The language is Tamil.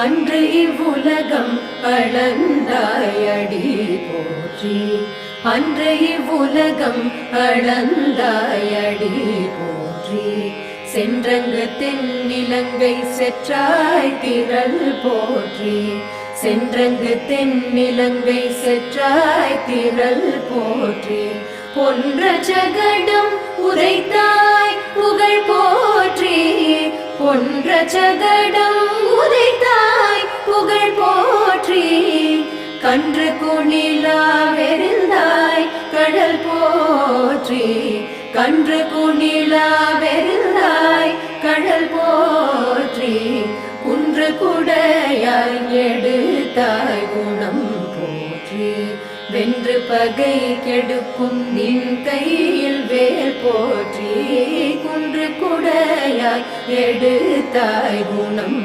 அன்று இவ்வுலகம் அளந்தாயடி போற்றி. அன்று இவ்வுலகம் அளந்தாயடி போற்றி. சென்றங்கு தென்னிலங்கை செற்றாய் திரள் போற்றி. சென்றங்கு தென்னிலங்கை செற்றாய் திரள் போற்றி. பொன்ற ஜகடம் உரைத்தாய் புகழ் போற்றி. பொன்ற ஜகடம் உரைத்தாய் புகழ் போற்றி. கன்று குணிலா வெறிந்தாய் கடல் போற்றி. கன்று குணிலா வெறிந்தாய் கடல் போற்றி. குன்று குடையாய் எடுத்தாய் குணம் போற்றி. வென்று பகை கெடுக்கும் நின் கையில் வேல் போற்றி. குன்று குடையாய் எடுத்தாய் குணம்